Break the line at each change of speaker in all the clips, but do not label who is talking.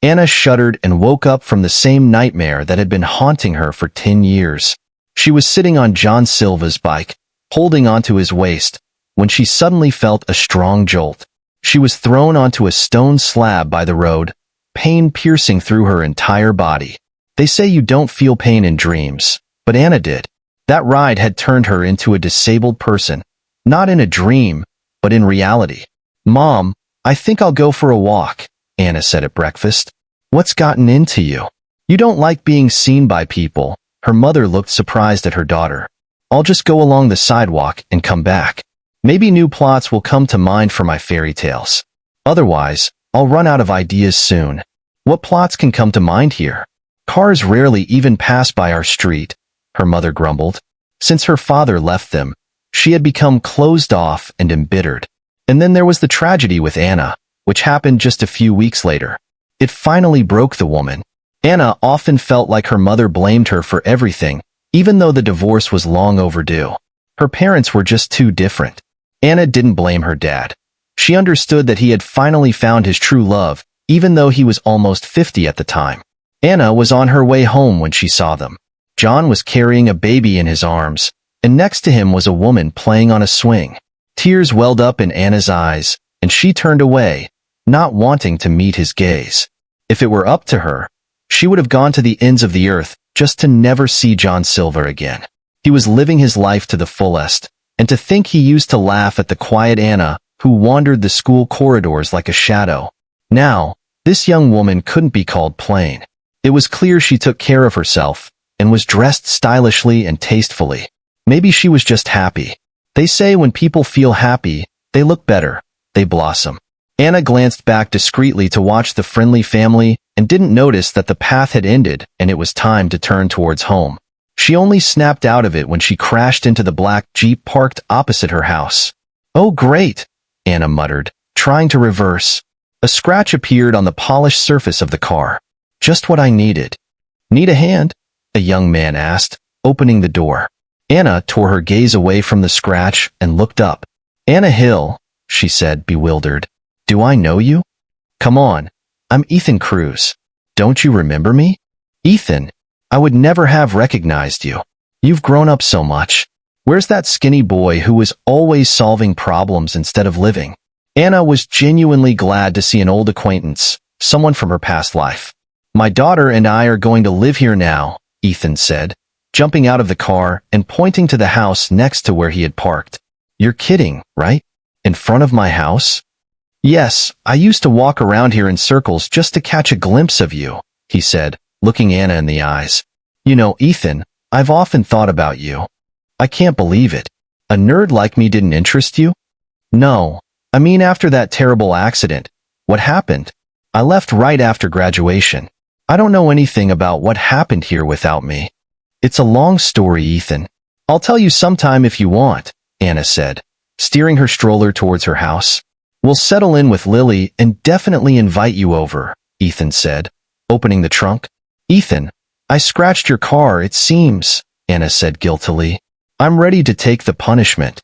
Anna shuddered and woke up from the same nightmare that had been haunting her for 10 years. She was sitting on John Silva's bike, holding onto his waist, when she suddenly felt a strong jolt. She was thrown onto a stone slab by the road, pain piercing through her entire body. They say you don't feel pain in dreams, but Anna did. That ride had turned her into a disabled person, not in a dream, but in reality. "Mom, I think I'll go for a walk," Anna said at breakfast. "What's gotten into you? You don't like being seen by people." Her mother looked surprised at her daughter. "I'll just go along the sidewalk and come back. Maybe new plots will come to mind for my fairy tales. Otherwise, I'll run out of ideas soon." "What plots can come to mind here? Cars rarely even pass by our street," her mother grumbled. Since her father left them, she had become closed off and embittered. And then there was the tragedy with Anna, which happened just a few weeks later. It finally broke the woman. Anna often felt like her mother blamed her for everything, even though the divorce was long overdue. Her parents were just too different. Anna didn't blame her dad. She understood that he had finally found his true love, even though he was almost 50 at the time. Anna was on her way home when she saw them. John was carrying a baby in his arms, and next to him was a woman playing on a swing. Tears welled up in Anna's eyes, and she turned away, not wanting to meet his gaze. If it were up to her, she would have gone to the ends of the earth just to never see John Silver again. He was living his life to the fullest, and to think he used to laugh at the quiet Anna who wandered the school corridors like a shadow. Now, this young woman couldn't be called plain. It was clear she took care of herself and was dressed stylishly and tastefully. Maybe she was just happy. They say when people feel happy, they look better, they blossom. Anna glanced back discreetly to watch the friendly family and didn't notice that the path had ended and it was time to turn towards home. She only snapped out of it when she crashed into the black Jeep parked opposite her house. "Oh great," Anna muttered, trying to reverse. A scratch appeared on the polished surface of the car. "Just what I needed." "Need a hand?" a young man asked, opening the door. Anna tore her gaze away from the scratch and looked up. "Anna Hill," she said, bewildered. "Do I know you?" "Come on. I'm Ethan Cruz. Don't you remember me?" "Ethan? I would never have recognized you. You've grown up so much. Where's that skinny boy who was always solving problems instead of living?" Anna was genuinely glad to see an old acquaintance, someone from her past life. "My daughter and I are going to live here now," Ethan said, jumping out of the car and pointing to the house next to where he had parked. "You're kidding, right? In front of my house?" "Yes, I used to walk around here in circles just to catch a glimpse of you," he said, looking Anna in the eyes. "You know, Ethan, I've often thought about you. I can't believe it. A nerd like me didn't interest you?" "No. I mean, after that terrible accident, what happened? I left right after graduation. I don't know anything about what happened here without me." "It's a long story, Ethan. I'll tell you sometime if you want," Anna said, steering her stroller towards her house. "We'll settle in with Lily and definitely invite you over," Ethan said, opening the trunk. "Ethan, I scratched your car, it seems," Anna said guiltily. "I'm ready to take the punishment."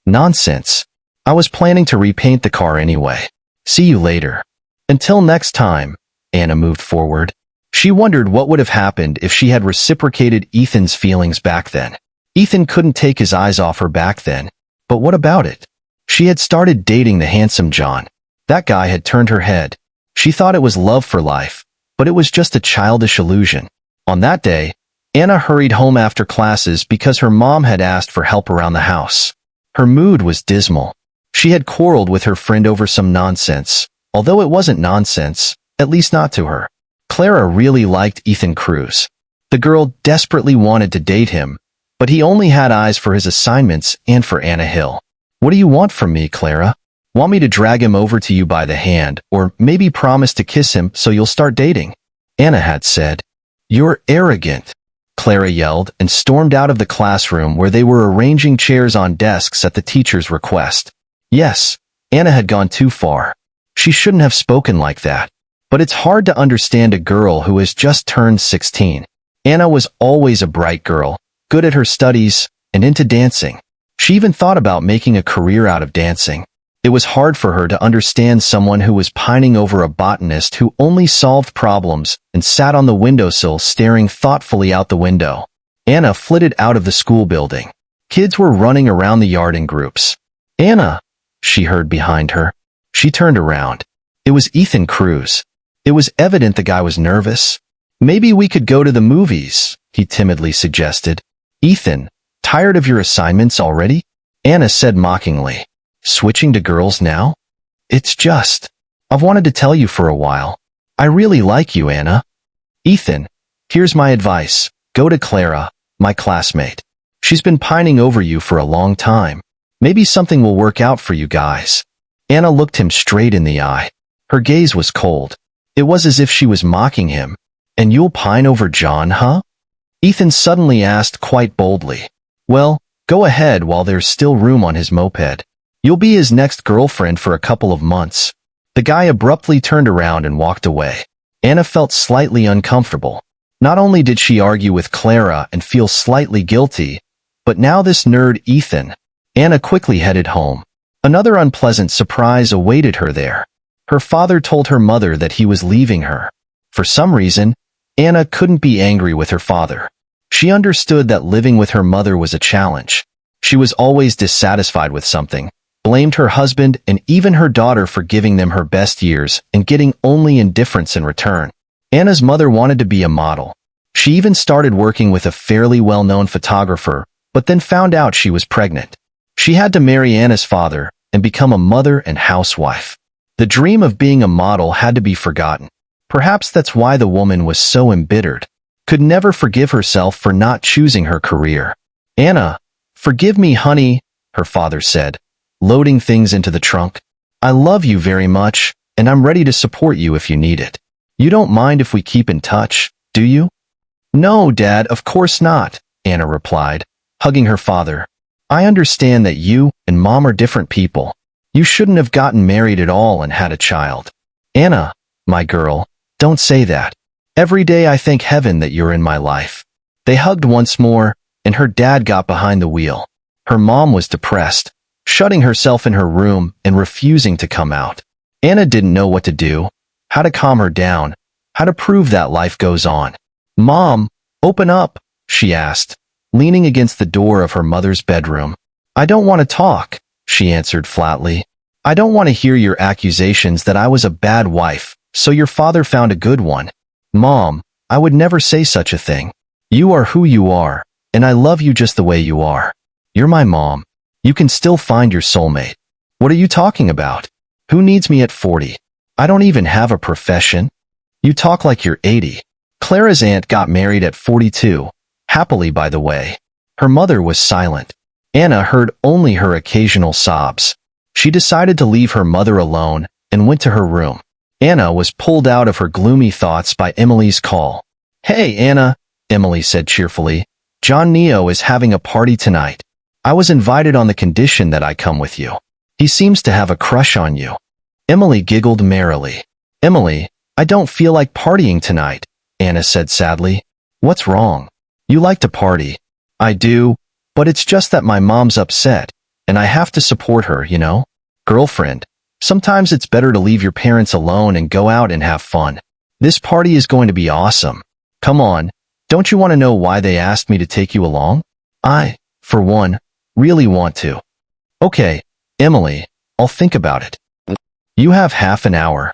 "Nonsense. I was planning to repaint the car anyway. See you later." "Until next time," Anna moved forward. She wondered what would have happened if she had reciprocated Ethan's feelings back then. Ethan couldn't take his eyes off her back then. But what about it? She had started dating the handsome John. That guy had turned her head. She thought it was love for life, but it was just a childish illusion. On that day, Anna hurried home after classes because her mom had asked for help around the house. Her mood was dismal. She had quarreled with her friend over some nonsense, although it wasn't nonsense, at least not to her. Clara really liked Ethan Cruz. The girl desperately wanted to date him, but he only had eyes for his assignments and for Anna Hill. "What do you want from me, Clara? Want me to drag him over to you by the hand, or maybe promise to kiss him so you'll start dating?" Anna had said. "You're arrogant," Clara yelled and stormed out of the classroom where they were arranging chairs on desks at the teacher's request. Yes, Anna had gone too far. She shouldn't have spoken like that. But it's hard to understand a girl who has just turned 16. Anna was always a bright girl, good at her studies, and into dancing. She even thought about making a career out of dancing. It was hard for her to understand someone who was pining over a botanist who only solved problems and sat on the windowsill staring thoughtfully out the window. Anna flitted out of the school building. Kids were running around the yard in groups. "Anna," she heard behind her. She turned around. It was Ethan Cruz. It was evident the guy was nervous. "Maybe we could go to the movies," he timidly suggested. "Ethan, tired of your assignments already?" Anna said mockingly. "Switching to girls now? It's just, I've wanted to tell you for a while. I really like you, Anna." "Ethan, here's my advice. Go to Clara, my classmate. She's been pining over you for a long time. Maybe something will work out for you guys." Anna looked him straight in the eye. Her gaze was cold. It was as if she was mocking him. "And you'll pine over John, huh?" Ethan suddenly asked quite boldly. "Well, go ahead while there's still room on his moped. You'll be his next girlfriend for a couple of months." The guy abruptly turned around and walked away. Anna felt slightly uncomfortable. Not only did she argue with Clara and feel slightly guilty, but now this nerd Ethan. Anna quickly headed home. Another unpleasant surprise awaited her there. Her father told her mother that he was leaving her. For some reason, Anna couldn't be angry with her father. She understood that living with her mother was a challenge. She was always dissatisfied with something, blamed her husband and even her daughter for giving them her best years and getting only indifference in return. Anna's mother wanted to be a model. She even started working with a fairly well-known photographer, but then found out she was pregnant. She had to marry Anna's father and become a mother and housewife. The dream of being a model had to be forgotten. Perhaps that's why the woman was so embittered, could never forgive herself for not choosing her career. "Anna, forgive me, honey," her father said, loading things into the trunk. "I love you very much, and I'm ready to support you if you need it. You don't mind if we keep in touch, do you?" "No, Dad, of course not," Anna replied, hugging her father. "I understand that you and Mom are different people. You shouldn't have gotten married at all and had a child." "Anna, my girl, don't say that. Every day I thank heaven that you're in my life." They hugged once more, and her dad got behind the wheel. Her mom was depressed, shutting herself in her room and refusing to come out. Anna didn't know what to do, how to calm her down, how to prove that life goes on. "Mom, open up," she asked, leaning against the door of her mother's bedroom. "I don't want to talk," she answered flatly. "I don't want to hear your accusations that I was a bad wife, so your father found a good one." "Mom, I would never say such a thing. You are who you are, and I love you just the way you are. You're my mom. You can still find your soulmate." "What are you talking about? Who needs me at 40? I don't even have a profession." "You talk like you're 80. Clara's aunt got married at 42. Happily, by the way." Her mother was silent. Anna heard only her occasional sobs. She decided to leave her mother alone and went to her room. Anna was pulled out of her gloomy thoughts by Emily's call. "Hey, Anna," Emily said cheerfully. "John Neo is having a party tonight. I was invited on the condition that I come with you. He seems to have a crush on you." Emily giggled merrily. "Emily, I don't feel like partying tonight," Anna said sadly. "What's wrong? You like to party." "I do, but it's just that my mom's upset, and I have to support her, you know? Girlfriend, sometimes it's better to leave your parents alone and go out and have fun. This party is going to be awesome. Come on, don't you want to know why they asked me to take you along? I, for one, really want to." "Okay, Emily, I'll think about it." "You have half an hour."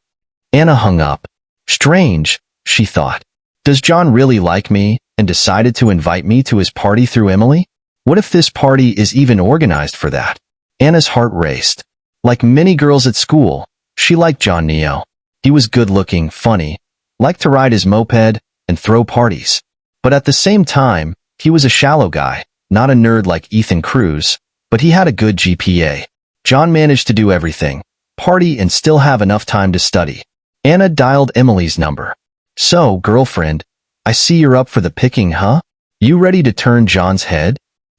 Anna hung up. Strange, she thought. Does John really like me and decided to invite me to his party through Emily? What if this party is even organized for that? Anna's heart raced. Like many girls at school, she liked John Neo. He was good-looking, funny, liked to ride his moped, and throw parties. But at the same time, he was a shallow guy, not a nerd like Ethan Cruz, but he had a good GPA. John managed to do everything, party and still have enough time to study. Anna dialed Emily's number. "So, girlfriend, I see you're up for the picking, huh? You ready to turn John's head?"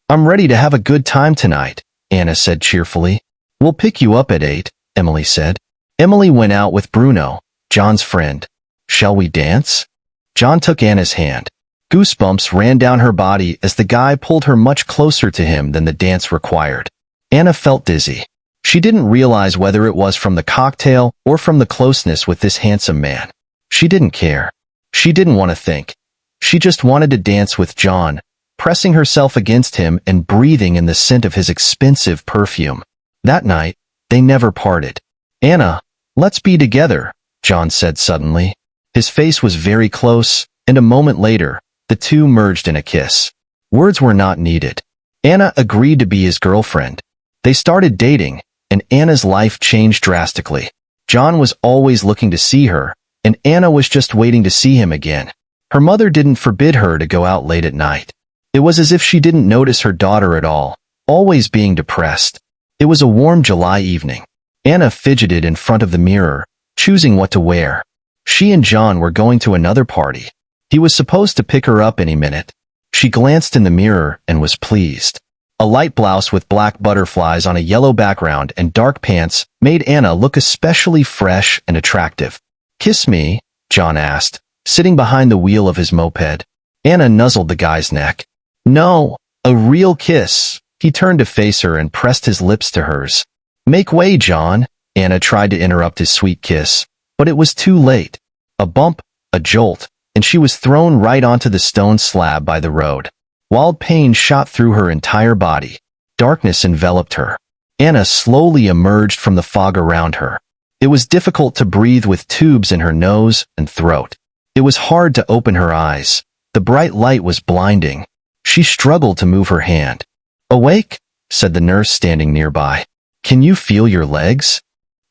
"I'm ready to have a good time tonight," Anna said cheerfully. "We'll pick you up at 8, Emily said. Emily went out with Bruno, John's friend. "Shall we dance?" John took Anna's hand. Goosebumps ran down her body as the guy pulled her much closer to him than the dance required. Anna felt dizzy. She didn't realize whether it was from the cocktail or from the closeness with this handsome man. She didn't care. She didn't want to think. She just wanted to dance with John, pressing herself against him and breathing in the scent of his expensive perfume. That night, they never parted. "Anna, let's be together," John said suddenly. His face was very close, and a moment later, the two merged in a kiss. Words were not needed. Anna agreed to be his girlfriend. They started dating, and Anna's life changed drastically. John was always looking to see her, and Anna was just waiting to see him again. Her mother didn't forbid her to go out late at night. It was as if she didn't notice her daughter at all, always being depressed. It was a warm July evening. Anna fidgeted in front of the mirror, choosing what to wear. She and John were going to another party. He was supposed to pick her up any minute. She glanced in the mirror and was pleased. A light blouse with black butterflies on a yellow background and dark pants made Anna look especially fresh and attractive. "Kiss me?" John asked, sitting behind the wheel of his moped. Anna nuzzled the guy's neck. "No, a real kiss." He turned to face her and pressed his lips to hers. "Make way, John." Anna tried to interrupt his sweet kiss, but it was too late. A bump, a jolt, and she was thrown right onto the stone slab by the road. Wild pain shot through her entire body. Darkness enveloped her. Anna slowly emerged from the fog around her. It was difficult to breathe with tubes in her nose and throat. It was hard to open her eyes. The bright light was blinding. She struggled to move her hand. "Awake?" said the nurse standing nearby. "Can you feel your legs?"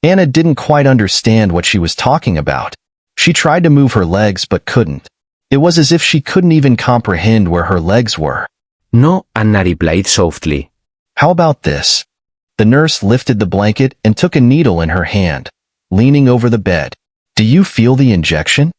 Anna didn't quite understand what she was talking about. She tried to move her legs but couldn't. It was as if she couldn't even comprehend where her legs were.
"No," Anna replied softly.
"How about this?" The nurse lifted the blanket and took a needle in her hand, leaning over the bed. "Do you feel the injection?"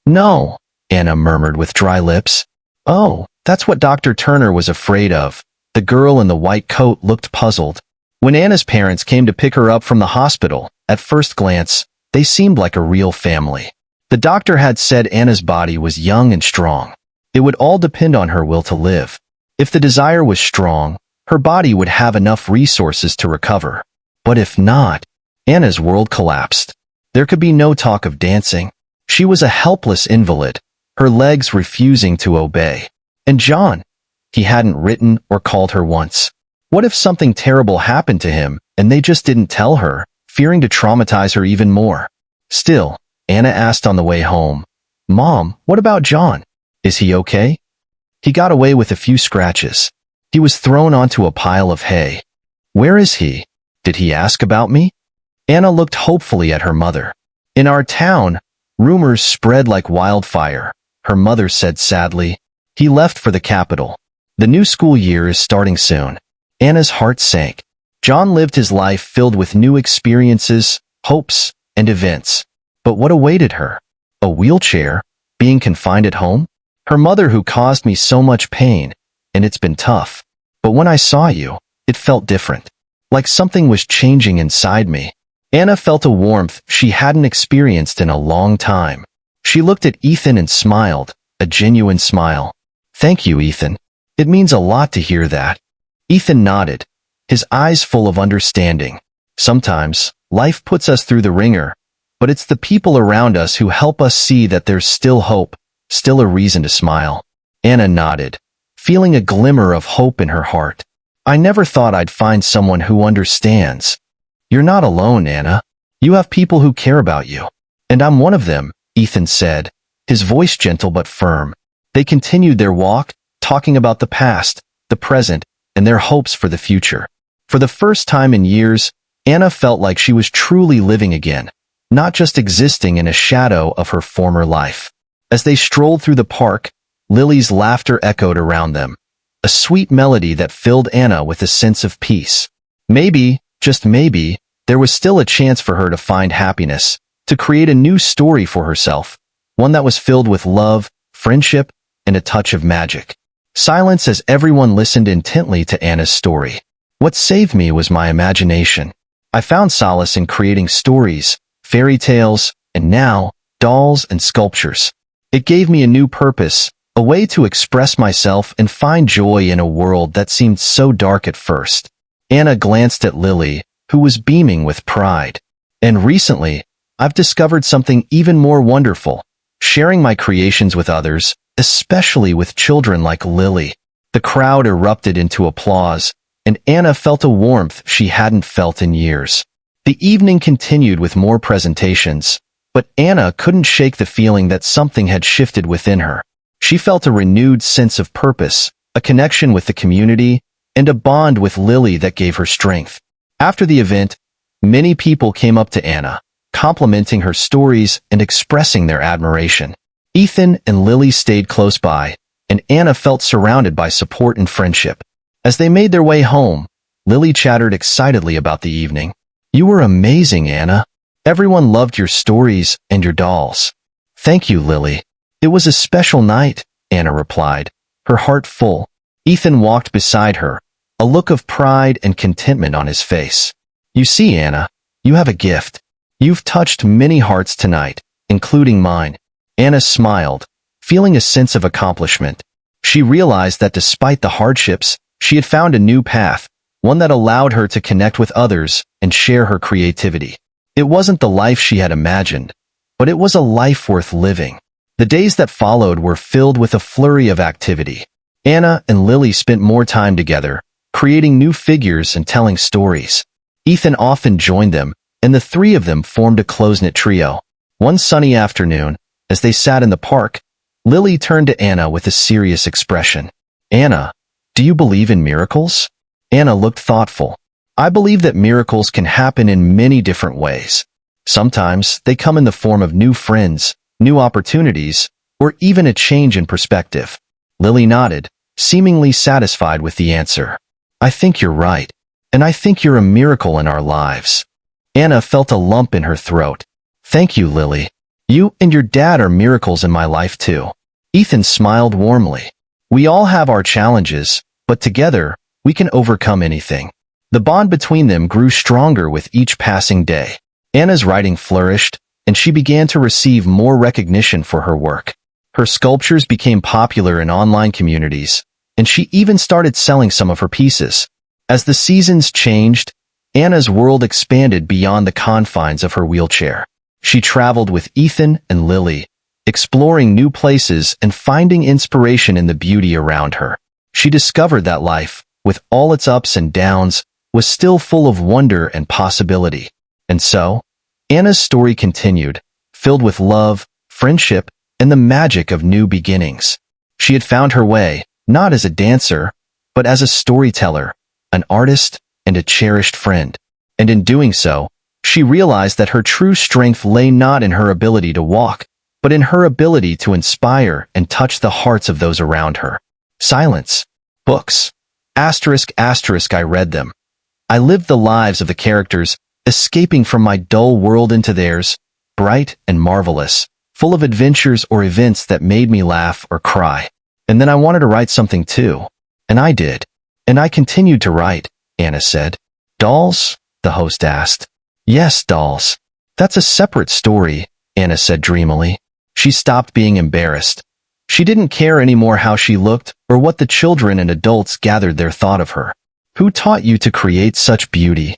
"No," Anna murmured with dry lips. "Oh, that's what Dr. Turner was afraid of." The girl in the white coat looked puzzled. When Anna's parents came to pick her up from the hospital, at first glance, they seemed like a real family. The doctor had said Anna's body was young and strong. It would all depend on her will to live. If the desire was strong, her body would have enough resources to recover. But if not, Anna's world collapsed. There could be no talk of dancing. She was a helpless invalid, her legs refusing to obey. And John, he hadn't written or called her once. What if something terrible happened to him and they just didn't tell her, fearing to traumatize her even more? Still, Anna asked on the way home, "Mom, what about John? Is he okay?" "He got away with a few scratches. He was thrown onto a pile of hay." "Where is he? Did he ask about me?" Anna looked hopefully at her mother. "In our town, rumors spread like wildfire," her mother said sadly. "He left for the capital. The new school year is starting soon." Anna's heart sank. John lived his life filled with new experiences, hopes, and events. But what awaited her? A wheelchair? Being confined at home? Her mother who caused me so much pain, and it's been tough. But when I saw you, it felt different. Like something was changing inside me. Anna felt a warmth she hadn't experienced in a long time. She looked at Ethan and smiled, a genuine smile. "Thank you, Ethan. It means a lot to hear that." Ethan nodded, his eyes full of understanding. Sometimes, life puts us through the ringer, but it's the people around us who help us see that there's still hope, still a reason to smile. Anna nodded, feeling a glimmer of hope in her heart. "I never thought I'd find someone who understands." "You're not alone, Anna. You have people who care about you. And I'm one of them," Ethan said, his voice gentle but firm. They continued their walk, talking about the past, the present, and their hopes for the future. For the first time in years, Anna felt like she was truly living again, not just existing in a shadow of her former life. As they strolled through the park, Lily's laughter echoed around them, a sweet melody that filled Anna with a sense of peace. Maybe, just maybe, there was still a chance for her to find happiness, to create a new story for herself, one that was filled with love, friendship, and a touch of magic. Silence as everyone listened intently to Anna's story. "What saved me was my imagination. I found solace in creating stories, fairy tales, and now, dolls and sculptures. It gave me a new purpose, a way to express myself and find joy in a world that seemed so dark at first." Anna glanced at Lily, who was beaming with pride. And recently, I've discovered something even more wonderful, sharing my creations with others, especially with children like Lily. The crowd erupted into applause, and Anna felt a warmth she hadn't felt in years. The evening continued with more presentations, but Anna couldn't shake the feeling that something had shifted within her. She felt a renewed sense of purpose, a connection with the community, and a bond with Lily that gave her strength. After the event, many people came up to Anna, complimenting her stories and expressing their admiration. Ethan and Lily stayed close by, and Anna felt surrounded by support and friendship. As they made their way home, Lily chattered excitedly about the evening. "You were amazing, Anna. Everyone loved your stories and your dolls." "Thank you, Lily. It was a special night," Anna replied, her heart full. Ethan walked beside her, a look of pride and contentment on his face. "You see, Anna, you have a gift. You've touched many hearts tonight, including mine." Anna smiled, feeling a sense of accomplishment. She realized that despite the hardships, she had found a new path, one that allowed her to connect with others and share her creativity. It wasn't the life she had imagined, but it was a life worth living. The days that followed were filled with a flurry of activity. Anna and Lily spent more time together, creating new figures and telling stories. Ethan often joined them, and the three of them formed a close-knit trio. One sunny afternoon, as they sat in the park, Lily turned to Anna with a serious expression. "Anna, do you believe in miracles?" Anna looked thoughtful. "I believe that miracles can happen in many different ways. Sometimes they come in the form of new friends, new opportunities, or even a change in perspective." Lily nodded, seemingly satisfied with the answer. "I think you're right, and I think you're a miracle in our lives." Anna felt a lump in her throat. "Thank you, Lily. You and your dad are miracles in my life too." Ethan smiled warmly. "We all have our challenges, but together, we can overcome anything." The bond between them grew stronger with each passing day. Anna's writing flourished, and she began to receive more recognition for her work. Her sculptures became popular in online communities, and she even started selling some of her pieces. As the seasons changed, Anna's world expanded beyond the confines of her wheelchair. She traveled with Ethan and Lily, exploring new places and finding inspiration in the beauty around her. She discovered that life, with all its ups and downs, was still full of wonder and possibility. And so, Anna's story continued, filled with love, friendship, and the magic of new beginnings. She had found her way, not as a dancer, but as a storyteller, an artist, and a cherished friend. And in doing so, she realized that her true strength lay not in her ability to walk, but in her ability to inspire and touch the hearts of those around her. Silence. Books. I read them. I lived the lives of the characters, escaping from my dull world into theirs, bright and marvelous, full of adventures or events that made me laugh or cry. And then I wanted to write something too. And I did. And I continued to write, Anna said. Dolls? The host asked. Yes, dolls. That's a separate story, Anna said dreamily. She stopped being embarrassed. She didn't care anymore how she looked or what the children and adults gathered their thought of her. Who taught you to create such beauty?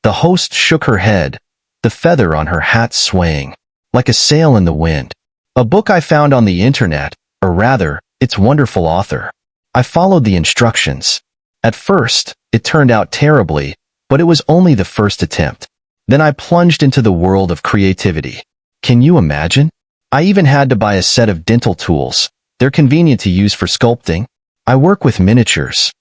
The host shook her head, the feather on her hat swaying, like a sail in the wind. A book I found on the internet, or rather, its wonderful author. I followed the instructions. At first, it turned out terribly, but it was only the first attempt. Then I plunged into the world of creativity. Can you imagine? I even had to buy a set of dental tools. They're convenient to use for sculpting. I work with miniatures.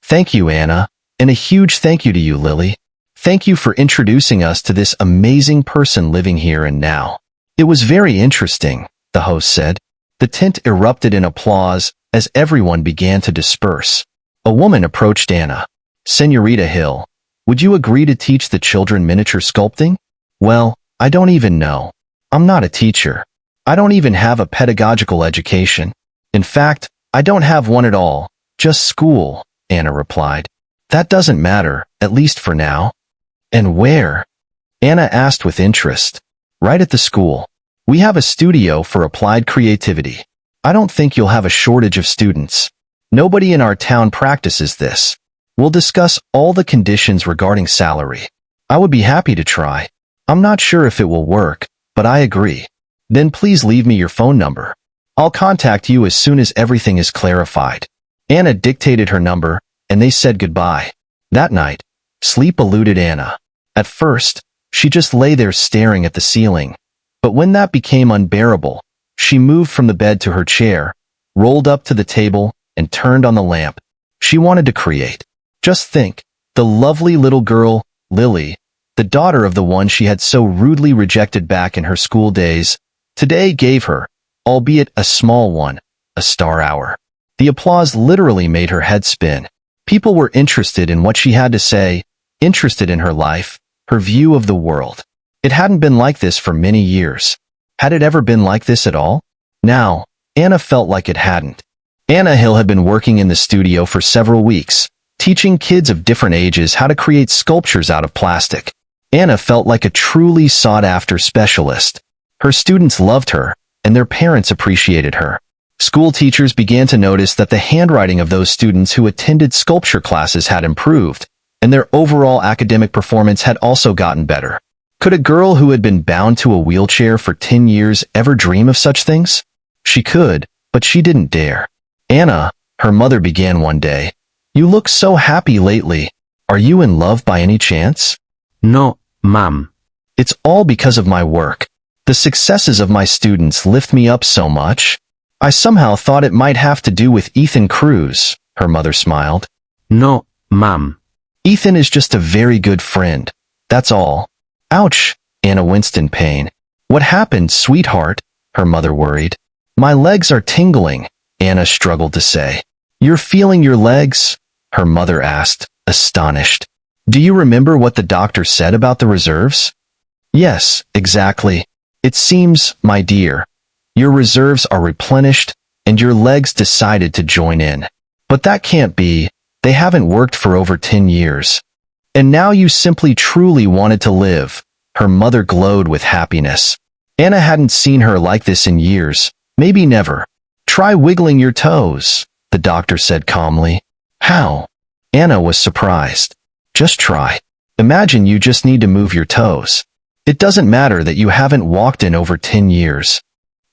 Thank you, Anna, and a huge thank you to you, Lily. Thank you for introducing us to this amazing person living here and now. It was very interesting, the host said. The tent erupted in applause as everyone began to disperse. A woman approached Anna. Senorita Hill, would you agree to teach the children miniature sculpting? Well, I don't even know. I'm not a teacher. I don't even have a pedagogical education. In fact, I don't have one at all, just school, Anna replied. That doesn't matter, at least for now. And where? Anna asked with interest. Right at the school. We have a studio for applied creativity. I don't think you'll have a shortage of students. Nobody in our town practices this. We'll discuss all the conditions regarding salary. I would be happy to try. I'm not sure if it will work, but I agree. Then please leave me your phone number. I'll contact you as soon as everything is clarified. Anna dictated her number, and they said goodbye. That night, sleep eluded Anna. At first, she just lay there staring at the ceiling. But when that became unbearable, she moved from the bed to her chair, rolled up to the table, and turned on the lamp. She wanted to create. Just think, the lovely little girl, Lily, the daughter of the one she had so rudely rejected back in her school days, today gave her, albeit a small one, a star hour. The applause literally made her head spin. People were interested in what she had to say, interested in her life, her view of the world. It hadn't been like this for many years. Had it ever been like this at all? Now, Anna felt like it hadn't. Anna Hill had been working in the studio for several weeks, teaching kids of different ages how to create sculptures out of plastic. Anna felt like a truly sought-after specialist. Her students loved her, and their parents appreciated her. School teachers began to notice that the handwriting of those students who attended sculpture classes had improved, and their overall academic performance had also gotten better. Could a girl who had been bound to a wheelchair for 10 years ever dream of such things? She could, but she didn't dare. Anna, her mother began one day. You look so happy lately. Are you in love by any chance?
No, Mom.
It's all because of my work. The successes of my students lift me up so much. I somehow thought it might have to do with Ethan Cruz, her mother smiled.
No, Mom.
Ethan is just a very good friend. That's all. Ouch, Anna winced in pain. What happened, sweetheart? Her mother worried. My legs are tingling, Anna struggled to say. You're feeling your legs? Her mother asked, astonished. Do you remember what the doctor said about the reserves? Yes, exactly. It seems, my dear, your reserves are replenished, and your legs decided to join in. But that can't be. They haven't worked for over 10 years. And now you simply truly wanted to live. Her mother glowed with happiness. Anna hadn't seen her like this in years, maybe never. Try wiggling your toes, the doctor said calmly. How? Anna was surprised. Just try. Imagine you just need to move your toes. It doesn't matter that you haven't walked in over 10 years.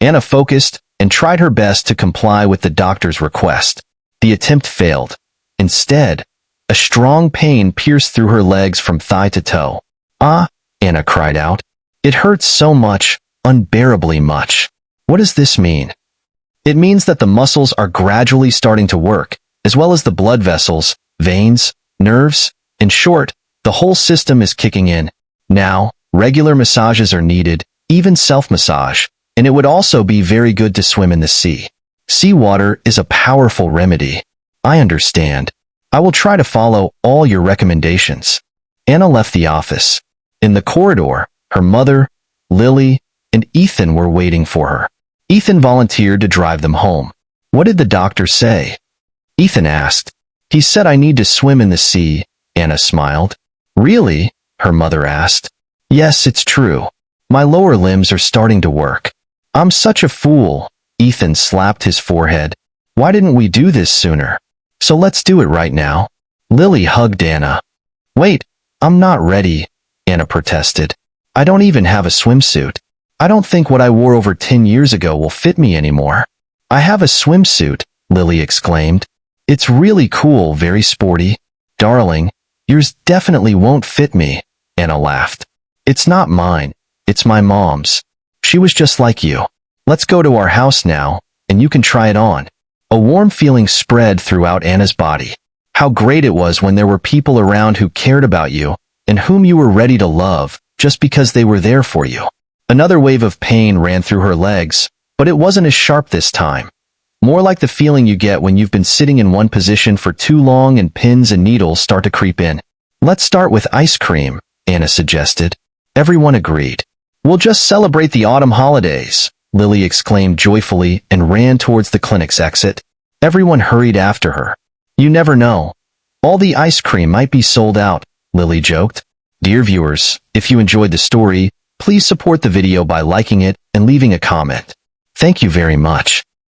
Anna focused and tried her best to comply with the doctor's request. The attempt failed. Instead, a strong pain pierced through her legs from thigh to toe. Ah, Anna cried out. It hurts so much, unbearably much. What does this mean? It means that the muscles are gradually starting to work, as well as the blood vessels, veins, nerves. In short, the whole system is kicking in. Now, regular massages are needed, even self-massage, and it would also be very good to swim in the sea. Seawater is a powerful remedy. I understand. I will try to follow all your recommendations. Anna left the office. In the corridor, her mother, Lily, and Ethan were waiting for her. Ethan volunteered to drive them home. What did the doctor say? Ethan asked. He said I need to swim in the sea, Anna smiled. Really? Her mother asked. Yes, it's true. My lower limbs are starting to work. I'm such a fool. Ethan slapped his forehead. Why didn't we do this sooner? So let's do it right now. Lily hugged Anna. Wait, I'm not ready, Anna protested. I don't even have a swimsuit. I don't think what I wore over 10 years ago will fit me anymore. I have a swimsuit, Lily exclaimed. It's really cool, very sporty. Darling, yours definitely won't fit me, Anna laughed. It's not mine. It's my mom's. She was just like you. Let's go to our house now, and you can try it on. A warm feeling spread throughout Anna's body. How great it was when there were people around who cared about you, and whom you were ready to love, just because they were there for you. Another wave of pain ran through her legs, but it wasn't as sharp this time. More like the feeling you get when you've been sitting in one position for too long and pins and needles start to creep in. Let's start with ice cream, Anna suggested. Everyone agreed. We'll just celebrate the autumn holidays, Lily exclaimed joyfully and ran towards the clinic's exit. Everyone hurried after her. You never know. All the ice cream might be sold out, Lily joked. Dear viewers, if you enjoyed the story, please support the video by liking it and leaving a comment. Thank you very much.